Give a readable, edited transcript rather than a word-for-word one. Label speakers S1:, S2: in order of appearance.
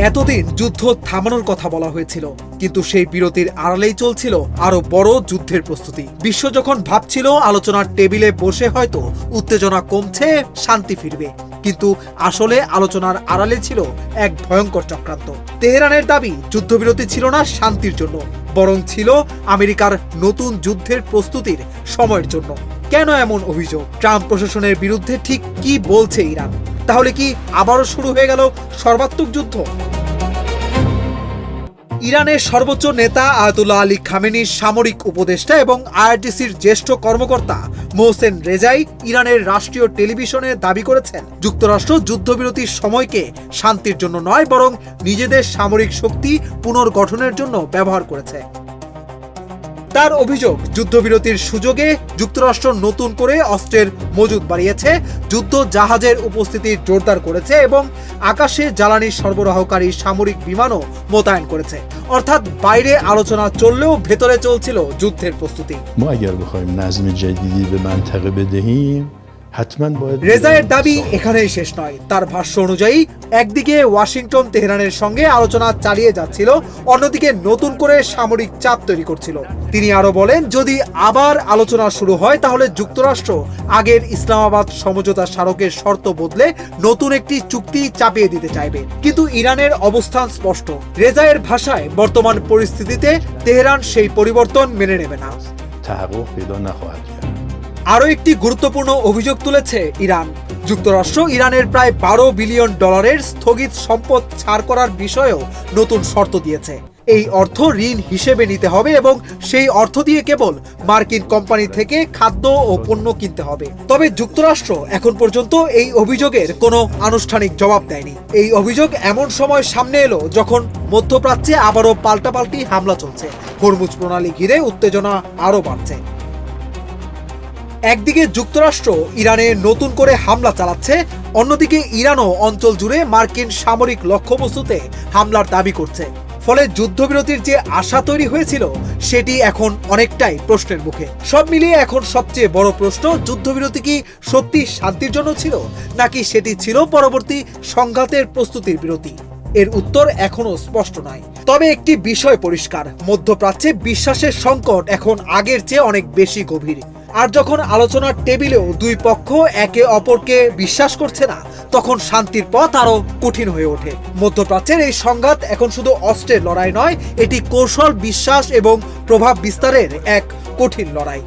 S1: এতদিন যুদ্ধ থামানোর কথা বলা হয়েছিল, কিন্তু সেই বিরতির আড়ালেই চলছিল আরো বড় যুদ্ধের প্রস্তুতি। বিশ্ব যখন ভাবছিল আলোচনার টেবিলে বসে হয়তো উত্তেজনা কমছে, শান্তি ফিরবে, কিন্তু আসলে আলোচনার আড়ালে ছিল এক ভয়ঙ্কর চক্রান্ত। তেহরানের দাবি যুদ্ধবিরতি ছিল না শান্তির জন্য, বরং ছিল আমেরিকার নতুন যুদ্ধের প্রস্তুতির সময়ের জন্য। কেন এমন অভিযোগ? ট্রাম্প প্রশাসনের বিরুদ্ধে ঠিক কি বলছে ইরান? তাহলে কি আবারও শুরু হয়ে গেল সর্বাত্মক যুদ্ধ? ইরানের সর্বোচ্চ নেতা আয়াতুল্লাহ আলী খামেনির সামরিক উপদেষ্টা এবং আইআরটিসির জ্যেষ্ঠ কর্মকর্তা মোহসেন রেজাই ইরানের রাষ্ট্রীয় টেলিভিশনে দাবি করেছেন, যুক্তরাষ্ট্র যুদ্ধবিরতির সময়কে শান্তির জন্য নয়, বরং নিজেদের সামরিক শক্তি পুনর্গঠনের জন্য ব্যবহার করেছে। তার অভিযোগ, যুদ্ধবিরতির সুযোগে যুক্তরাষ্ট্র নতুন করে অস্ত্রের মজুদ বাড়িয়েছে, যুদ্ধ জাহাজের উপস্থিতি জোরদার করেছে এবং আকাশে জ্বালানি সরবরাহকারী সামরিক বিমানও মোতায়েন করেছে। অর্থাৎ বাইরে আলোচনা চললেও ভেতরে চলছিল যুদ্ধের প্রস্তুতি। রেজায়ের দাবি এখানেই শেষ নয়। তার ভাষ্য অনুযায়ী একদিকে ওয়াশিংটন তেহরানের সঙ্গে আলোচনা চালিয়ে যাচ্ছিল, অন্যদিকে নতুন করে সামরিক চাপ তৈরি করছিল। তিনি আরো বলেন, যদি আবার আলোচনা শুরু হয় তাহলে যুক্তরাষ্ট্র আগের ইসলামাবাদ সমঝোতা স্মারকের শর্ত বদলে নতুন একটি চুক্তি চাপিয়ে দিতে চাইবে। কিন্তু ইরানের অবস্থান স্পষ্ট। রেজায়ের ভাষায়, বর্তমান পরিস্থিতিতে তেহরান সেই পরিবর্তন মেনে নেবে না। আরও একটি গুরুত্বপূর্ণ অভিযোগ তুলেছে ইরান। যুক্তরাষ্ট্র ইরানের প্রায় $12 বিলিয়ন স্থগিত সম্পদ ছাড় করার বিষয়েও নতুন শর্ত দিয়েছে। এই অর্থ ঋণ হিসেবে নিতে হবে এবং সেই অর্থ দিয়ে কেবল মার্কিন কোম্পানি থেকে খাদ্য ও পণ্য কিনতে হবে। তবে যুক্তরাষ্ট্র এখন পর্যন্ত এই অভিযোগের কোনো আনুষ্ঠানিক জবাব দেয়নি। এই অভিযোগ এমন সময় সামনে এলো যখন মধ্যপ্রাচ্যে আবারও পাল্টাপাল্টি হামলা চলছে। হরমুজ প্রণালী ঘিরে উত্তেজনা আরও বাড়ছে। একদিকে যুক্তরাষ্ট্র ইরানে নতুন করে হামলা চালাচ্ছে, অন্যদিকে ইরানও অঞ্চল জুড়ে মার্কিন সামরিক লক্ষ্যবস্তুতে হামলার দাবি করছে। ফলে যুদ্ধবিরতির যে আশা তৈরি হয়েছিল সেটি এখন অনেকটাই প্রশ্নের মুখে। সব মিলিয়ে এখন সবচেয়ে বড় প্রশ্ন, যুদ্ধবিরতি কি সত্যি শান্তির জন্য ছিল, নাকি সেটি ছিল পরবর্তী সংঘাতের প্রস্তুতির বিরতি? এর উত্তর এখনো স্পষ্ট নয়। তবে একটি বিষয় পরিষ্কার, মধ্যপ্রাচ্যে বিশ্বাসের সংকট এখন আগের চেয়ে অনেক বেশি গভীর। আর যখন আলোচনার টেবিলেও দুই পক্ষ একে অপরকে বিশ্বাস করছে না, তখন শান্তির পথ আরো কঠিন হয়ে ওঠে। মধ্যপ্রাচ্যের এই সংঘাত এখন শুধু অস্ত্রের লড়াই নয়, এটি কৌশল, বিশ্বাস এবং প্রভাব বিস্তারের এক কঠিন লড়াই।